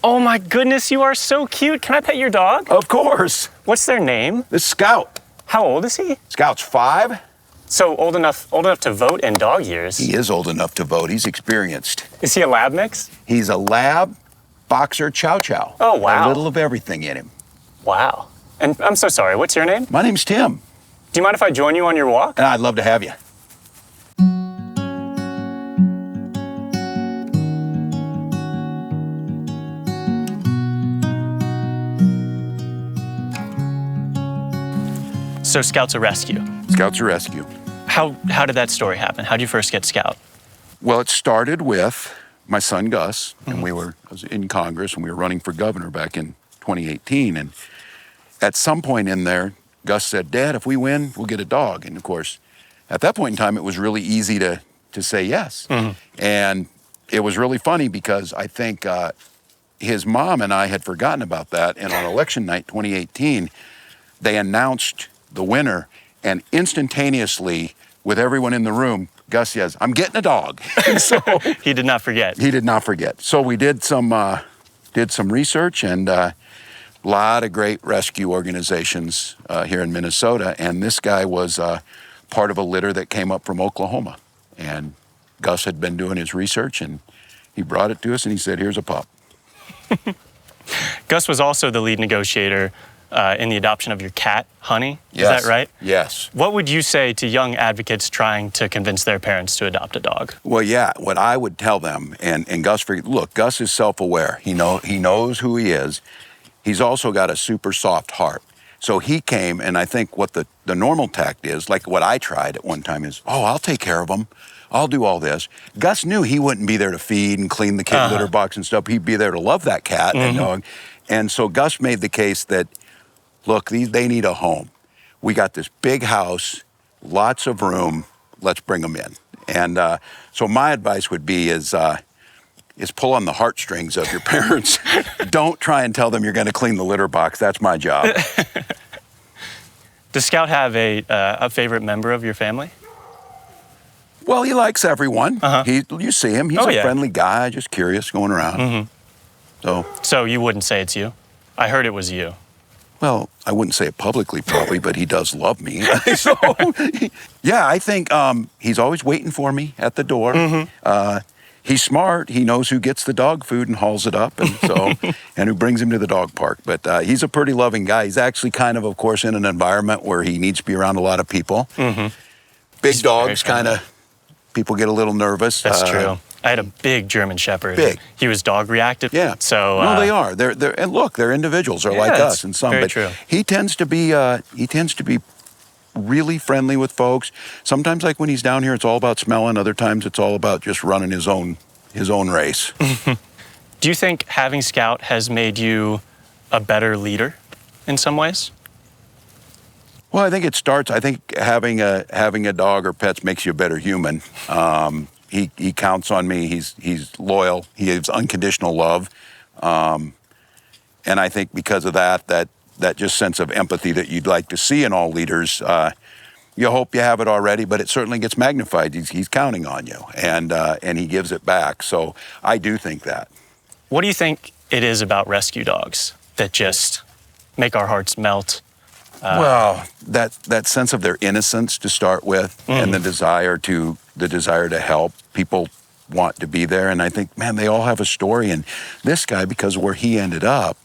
Oh my goodness, you are so cute. Can I pet your dog? Of course. What's their name? This Scout. How old is he? Scout's 5. So old enough to vote in dog years. He is old enough to vote. He's experienced. Is he a lab mix? He's a lab, boxer, chow chow. Oh, wow. A little of everything in him. Wow. And I'm so sorry, what's your name? My name's Tim. Do you mind if I join you on your walk? And I'd love to have you. So Scout's a rescue. Scout's a rescue. How did that story happen? How did you first get Scout? Well, it started with my son Gus, and I was in Congress and we were running for governor back in 2018. And at some point in there, Gus said, "Dad, if we win, we'll get a dog." And of course, at that point in time, it was really easy to say yes. And it was really funny because I think his mom and I had forgotten about that. And on election night 2018, they announced the winner, and instantaneously, with everyone in the room, Gus says, "I'm getting a dog." So He did not forget. he did not forget. So we did some research, and a lot of great rescue organizations here in Minnesota. And this guy was part of a litter that came up from Oklahoma. And Gus had been doing his research, and he brought it to us, and he said, "Here's a pup." Gus was also the lead negotiator in the adoption of your cat, Honey. Yes. Is that right? Yes. What would you say to young advocates trying to convince their parents to adopt a dog? Well, yeah, what I would tell them, and Gus, look, Gus is self-aware. He knows who he is. He's also got a super soft heart. So he came, and I think what the normal tact is, like what I tried at one time is, "Oh, I'll take care of him. I'll do all this." Gus knew he wouldn't be there to feed and clean the kid litter box and stuff. He'd be there to love that cat and dog. And so Gus made the case that, look, they need a home. We got this big house, lots of room. Let's bring them in. And so my advice would be is pull on the heartstrings of your parents. Don't try and tell them you're going to clean the litter box. That's my job. Does Scout have a favorite member of your family? Well, he likes everyone. You see him. He's a friendly guy, just curious, going around. So you wouldn't say it's you? I heard it was you. Well, I wouldn't say it publicly probably, but he does love me. So, yeah, I think he's always waiting for me at the door. He's smart. He knows who gets the dog food and hauls it up, and who brings him to the dog park. But he's a pretty loving guy. He's actually of course, in an environment where he needs to be around a lot of people. Big dogs people get a little nervous. That's true. I had a big German Shepherd. Big. He was dog reactive. Yeah. So no, they are. And look, they're individuals. They're like us and some. Very but true. He tends to be really friendly with folks. Sometimes, like when he's down here, it's all about smelling. Other times, it's all about just running his own race. Do you think having Scout has made you a better leader in some ways? Well, I think having a dog or pets makes you a better human. He counts on me. He's loyal. He gives unconditional love, and I think because of that just sense of empathy that you'd like to see in all leaders. You hope you have it already, but it certainly gets magnified. He's counting on you, and he gives it back. So I do think that. What do you think it is about rescue dogs that just make our hearts melt? Well, that sense of their innocence to start with, and the desire to help. People want to be there, and I think, man, they all have a story. And this guy, because of where he ended up.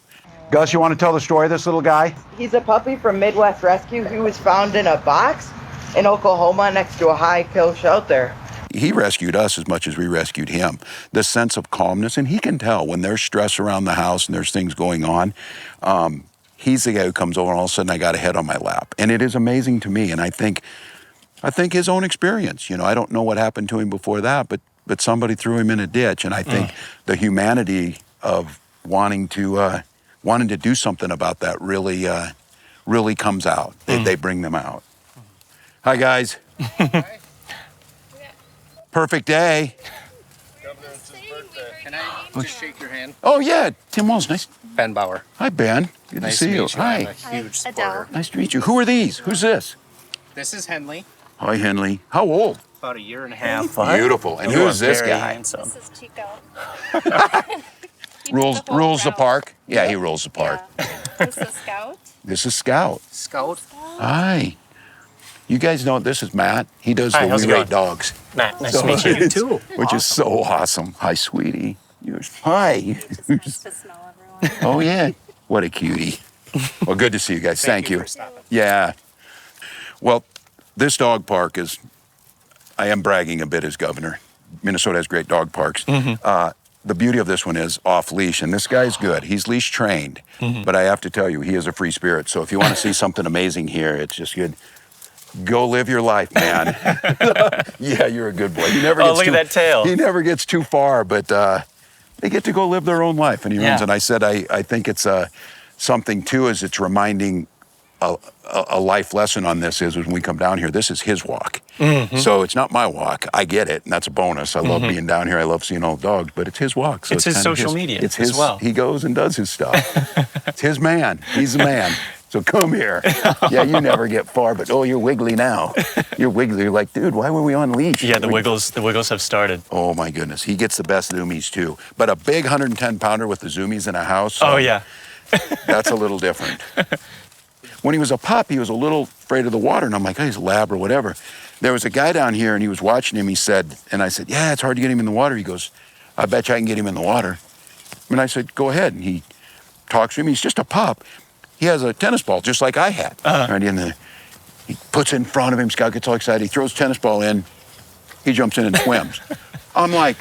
Gus, you want to tell the story of this little guy? He's a puppy from Midwest Rescue who was found in a box in Oklahoma next to a high-kill shelter. He rescued us as much as we rescued him. The sense of calmness, and he can tell when there's stress around the house and there's things going on. He's the guy who comes over and all of a sudden I got a head on my lap. And it is amazing to me. And I think his own experience, I don't know what happened to him before that, but somebody threw him in a ditch. And I think the humanity of wanting to do something about that really comes out. They bring them out. Hi, guys. Hi. Perfect day. Can I just shake your hand? Oh, yeah. Tim Walz, nice. Ben Bauer. Hi, Ben. Good Nice to see you. meet you. Hi. I'm a huge supporter. Nice to meet you. Who are these? Who's this? This is Henley, Hi, Henley. How old? about a year and a half. Beautiful. And You who are is this very guy? handsome. This is Chico. Rules the park. Yeah, he rules the park. This is Scout. This is Scout. Scout. Hi. You guys know this is Matt. He does Hi, the how's it going? WeRateDogs. Matt, nice to meet you. it's- too. Which is so awesome. Hi, sweetie. Hi. It's nice to smell everyone. Oh, yeah. What a cutie. Well, good to see you guys. Thank you. For stopping. Yeah. Well, this dog park is, I am bragging a bit as governor. Minnesota has great dog parks. The beauty of this one is off leash, and this guy's good. He's leash trained, but I have to tell you, he is a free spirit. So if you want to see something amazing here, it's just good. Go live your life, man. Yeah, you're a good boy. He never gets look at that tail. He never gets too far, but they get to go live their own life, and he runs. Yeah. And I said, I think it's something too, is it's reminding a life lesson on this is when we come down here, this is his walk. So it's not my walk. I get it, and that's a bonus. I love being down here. I love seeing all the dogs, but it's his walk. So It's his kind of social media It's as his. well. He goes and does his stuff. It's his man. He's the man. So come here. Yeah, you never get far, but oh, you're wiggly now. You're wiggly. You're like, dude, why were we on leash? Yeah, the Wiggles have started. Oh my goodness, he gets the best zoomies too. But a big 110-pounder with the zoomies in a house. Oh yeah. That's a little different. When he was a pup, he was a little afraid of the water, and I'm like, oh, he's a lab or whatever. There was a guy down here, and he was watching him. He said, and I said, yeah, it's hard to get him in the water. He goes, I bet you I can get him in the water. And I said, go ahead. And he talks to him. He's just a pup. He has a tennis ball, just like I had. Right in the, he puts it in front of him. Scout gets all excited. He throws tennis ball in. He jumps in and swims. I'm like,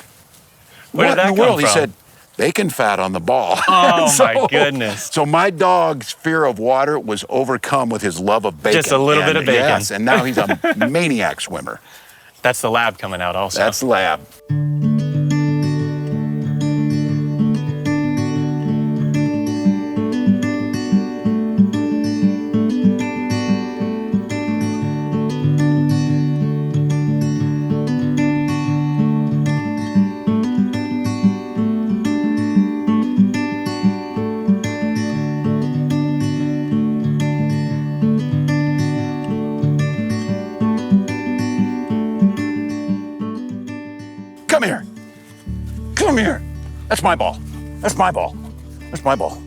Where what did that in the come world? He from? said, bacon fat on the ball. Oh my goodness. So my dog's fear of water was overcome with his love of bacon. Just a little bit of bacon. Yes, and now he's a maniac swimmer. That's the lab coming out also. That's the lab. Come here. Come here. That's my ball. That's my ball. That's my ball.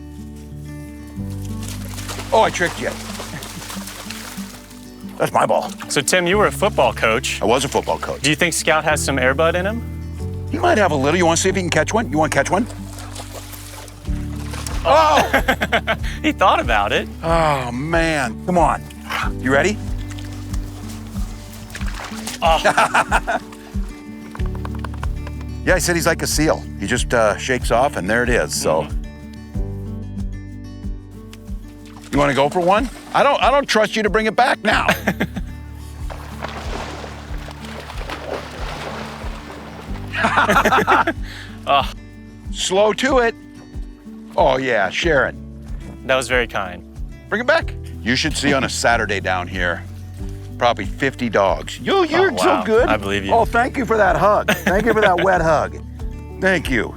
Oh, I tricked you. That's my ball. So Tim, you were a football coach. I was a football coach. Do you think Scout has some air bud in him? He might have a little. You want to see if he can catch one? You want to catch one? Oh! He thought about it. Oh, man. Come on. You ready? Oh. Yeah, I said he's like a seal. He just shakes off, and there it is. So, you want to go for one? I don't trust you to bring it back now. Slow to it. Oh yeah, Sharon, That was very kind. bring it back. You should see on a Saturday down here, probably 50 dogs. You're Oh, wow. so good. I believe you. Oh, thank you for that hug. Thank you for that wet hug. Thank you.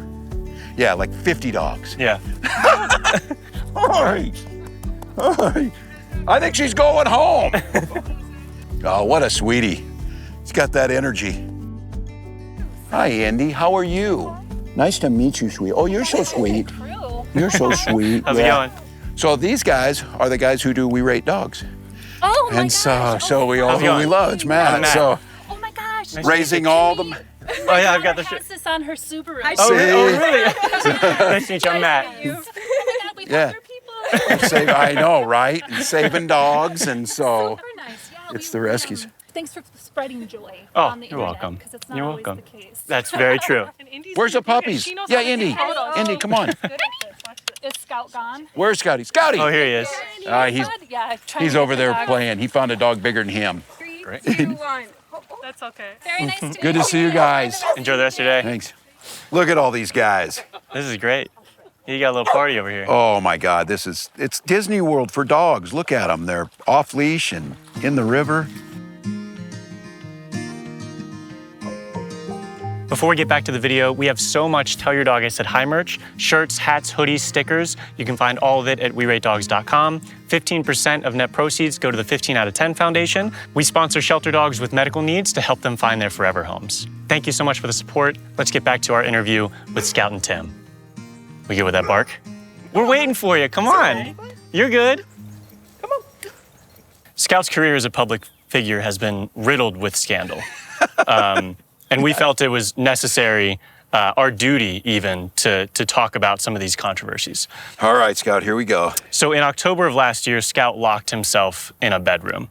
Yeah, like 50 dogs. Yeah. Hi. Hi. I think she's going home. Oh, what a sweetie. She's got that energy. Hi, Andy. How are you? Nice to meet you, sweet. Oh, you're so sweet. Crew. You're so sweet. How's it going? So these guys are the guys who do WeRateDogs. Oh my And gosh. so we all How's it who we going? love. It's Matt. Matt. So Oh my gosh. Nice raising all them. Oh yeah, I've got the Has shit. this on her Subaru. Oh, See? really? Nice to meet you. I'm Matt. Oh my God, we Yeah. love your people. I know, right? And saving dogs, and so Super nice. Yeah, it's we the rescues. Thanks for spreading joy Oh, on the you're internet, welcome. 'cause it's not You're always welcome. the case. That's very true. Where's the puppies? Yeah, Indy. Indy, come on. Good at this. Watch this. Is Scout gone? Where's Scouty? Scouty! Oh, here he is. He's Yeah, trying he's to get over the there dog. playing. He found a dog bigger than him. 3, Great. 2, 1. That's okay. Very nice to Good to see you guys. Enjoy the rest of your day. Thanks. Look at all these guys. This is great. You got a little party over here. Oh my God, it's Disney World for dogs. Look at them. They're off leash and in the river. Before we get back to the video, we have so much Tell Your Dog I Said Hi merch, shirts, hats, hoodies, stickers. You can find all of it at WeRateDogs.com. 15% of net proceeds go to the 15 out of 10 Foundation. We sponsor shelter dogs with medical needs to help them find their forever homes. Thank you so much for the support. Let's get back to our interview with Scout and Tim. We good with that bark? We're waiting for you. Come on. You're good. Come on. Scout's career as a public figure has been riddled with scandal. And we felt it was necessary, our duty even, to talk about some of these controversies. All right, Scout, here we go. So in October of last year, Scout locked himself in a bedroom,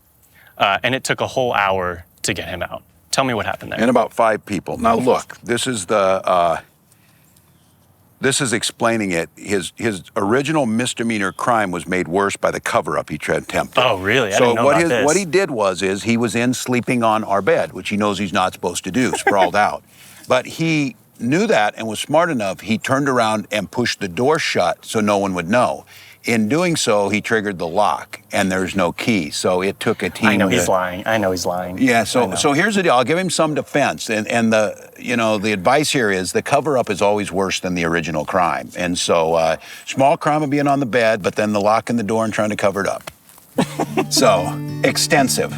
and it took a whole hour to get him out. Tell me what happened there. And about 5 people. Now look, this is explaining it. His original misdemeanor crime was made worse by the cover-up he attempted. Oh, really? I didn't know about this. What he did was he was in sleeping on our bed, which he knows he's not supposed to do, sprawled out. But he knew that and was smart enough, he turned around and pushed the door shut so no one would know. In doing so, he triggered the lock, and there's no key. So it took a team. I know he's lying. I know he's lying. Yeah. So here's the deal. I'll give him some defense, and the advice here is the cover-up is always worse than the original crime. And so small crime of being on the bed, but then the locking the door and trying to cover it up. So extensive.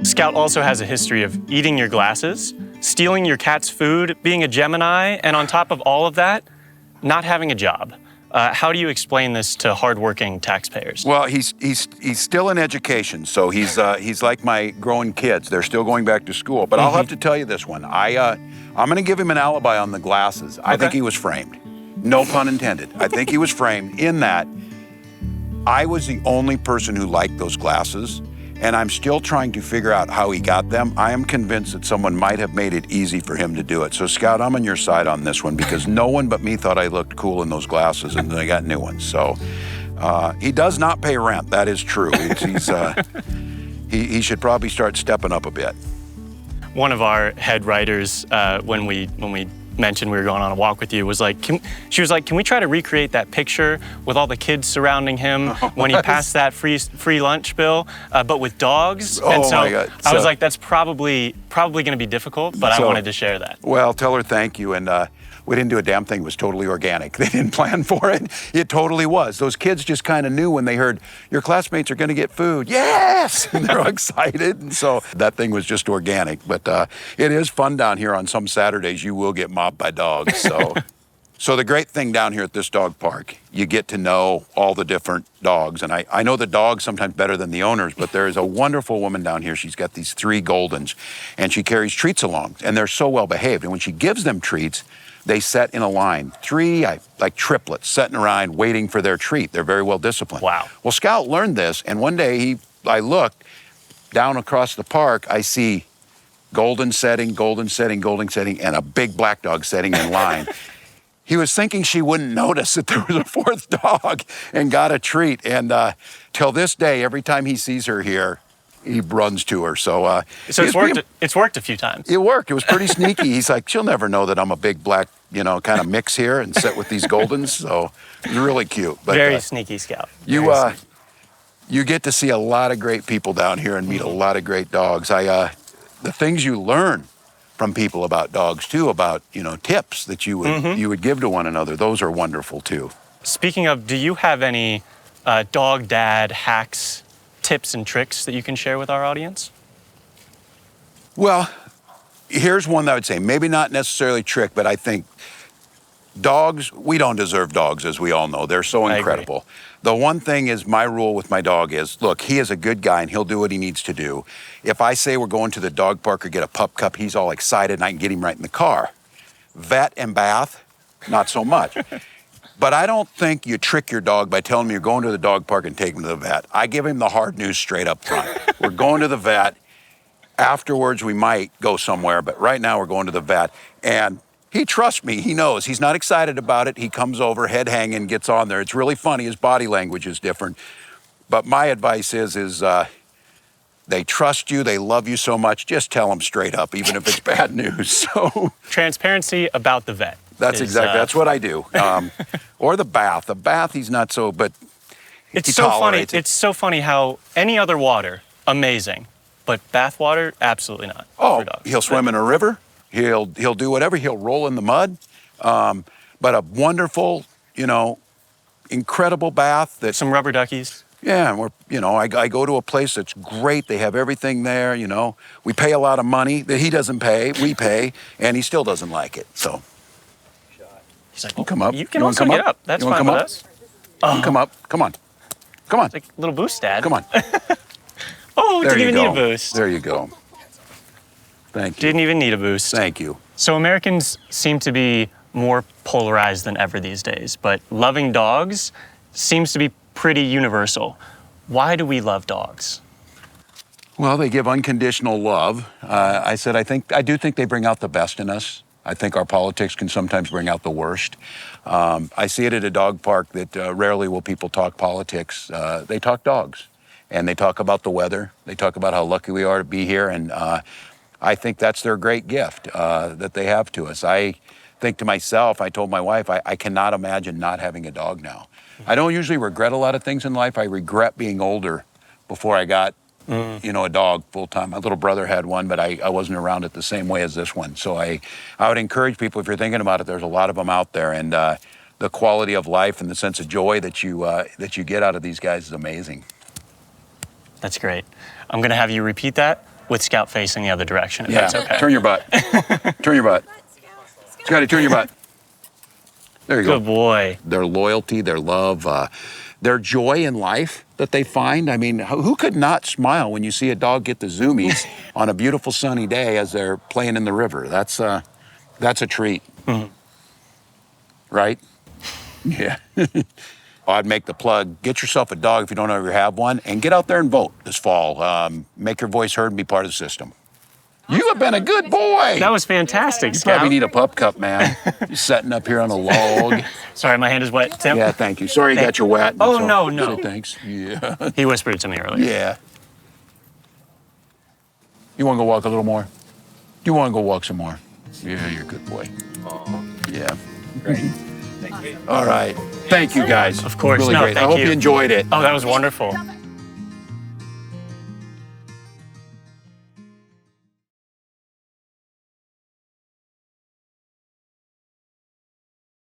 Scout also has a history of eating your glasses, stealing your cat's food, being a Gemini, and on top of all of that, not having a job. How do you explain this to hardworking taxpayers? Well, he's still in education, so he's like my growing kids. They're still going back to school. But I'll have to tell you this one. I'm going to give him an alibi on the glasses. I think he was framed. No pun intended. I think he was framed in that I was the only person who liked those glasses, and I'm still trying to figure out how he got them. I am convinced that someone might have made it easy for him to do it. So, Scout, I'm on your side on this one because no one but me thought I looked cool in those glasses, and then I got new ones. So, he does not pay rent. That is true. He should probably start stepping up a bit. One of our head writers, when we mentioned we were going on a walk with you, was like, can we try to recreate that picture with all the kids surrounding him when he passed that free lunch bill, but with dogs? And so my God. I was like, that's probably going to be difficult, but I wanted to share that. Well, tell her thank you, and we didn't do a damn thing. It was totally organic. They didn't plan for it. It totally was. Those kids just kind of knew when they heard, your classmates are going to get food. Yes! And they're all excited. And so that thing was just organic. But it is fun down here on some Saturdays. You will get mobbed by dogs. So the great thing down here at this dog park, you get to know all the different dogs. And I know the dogs sometimes better than the owners, but there is a wonderful woman down here. She's got these 3 Goldens, and she carries treats along. And they're so well behaved. And when she gives them treats, they set in a line, 3 like triplets, setting around waiting for their treat. They're very well disciplined. Wow. Well, Scout learned this, and one day I looked down across the park, I see golden setting, and a big black dog setting in line. He was thinking she wouldn't notice that there was a 4th dog and got a treat. And till this day, every time he sees her here, he runs to her. So it's worked a few times. It worked. It was pretty sneaky. He's like, she'll never know that I'm a big black, kind of mix here and sit with these Goldens. So it was really cute. But, very sneaky, Scout. You get to see a lot of great people down here and meet a lot of great dogs. The things you learn from people about dogs too, about tips that you would give to one another. Those are wonderful too. Speaking of, do you have any dog dad hacks, tips and tricks that you can share with our audience? Well, here's one that I would say, maybe not necessarily trick, but I think dogs, we don't deserve dogs, as we all know. They're so incredible. The one thing is, my rule with my dog is, look, he is a good guy and he'll do what he needs to do. If I say we're going to the dog park or get a pup cup, he's all excited and I can get him right in the car. Vet and bath, not so much. But I don't think you trick your dog by telling him you're going to the dog park and take him to the vet. I give him the hard news straight up front. We're going to the vet. Afterwards, we might go somewhere, but right now we're going to the vet. And he trusts me. He knows. He's not excited about it. He comes over, head hanging, gets on there. It's really funny. His body language is different. But my advice is they trust you. They love you so much. Just tell them straight up, even if it's bad news. So transparency about the vet. That's what I do. Or the bath. The bath, he's not so, but it's so funny. It's so funny how any other water, amazing, but bath water, absolutely not. Oh, he'll swim in a river. He'll do whatever. He'll roll in the mud. But a wonderful, incredible bath. Some rubber duckies. Yeah, and we're, I go to a place that's great. They have everything there, We pay a lot of money that he doesn't pay, we pay, and he still doesn't like it. So, He's like, you come up. You can wanna also come get up. That's You wanna fine come with up? us. You come up. Come on. Come on. Like a little boost, Dad. Come on. Oh, There didn't you even go. need a boost. There you go. Thank you. Didn't even need a boost. Thank you. So Americans seem to be more polarized than ever these days, but loving dogs seems to be pretty universal. Why do we love dogs? Well, they give unconditional love. I do think they bring out the best in us. I think our politics can sometimes bring out the worst. I see it at a dog park that rarely will people talk politics. They talk dogs, and they talk about the weather. They talk about how lucky we are to be here, and I think that's their great gift that they have to us. I think to myself, I told my wife, I cannot imagine not having a dog now. I don't usually regret a lot of things in life. I regret being older before I got a dog full time. My little brother had one, but I wasn't around it the same way as this one. So I would encourage people, if you're thinking about it, there's a lot of them out there, and the quality of life and the sense of joy that you get out of these guys is amazing. That's great. I'm gonna have you repeat that with Scout facing the other direction, if that's okay. Turn your butt. Turn your butt. Scotty, turn your butt. There you go. Good boy. Their loyalty, their love, their joy in life that they find. I mean, who could not smile when you see a dog get the zoomies on a beautiful sunny day as they're playing in the river? That's a treat. Mm-hmm. Right? Yeah. I'd make the plug. Get yourself a dog if you don't already have one, and get out there and vote this fall. Make your voice heard and be part of the system. You have been a good boy. That was fantastic, You Scout. probably need a pup cup, man. You're setting up here on a log. Sorry, my hand is wet, Tim. Yeah, thank you. Sorry you got you wet. Oh, So- no. Say thanks. Yeah. He whispered it to me earlier. Yeah. You want to go walk a little more? You want to go walk some more? Yeah, you're a good boy. Yeah. Great. Thank you. All right. Thank you, guys. Of course. Really No, great. I thank hope you. you enjoyed it. Oh, that was wonderful.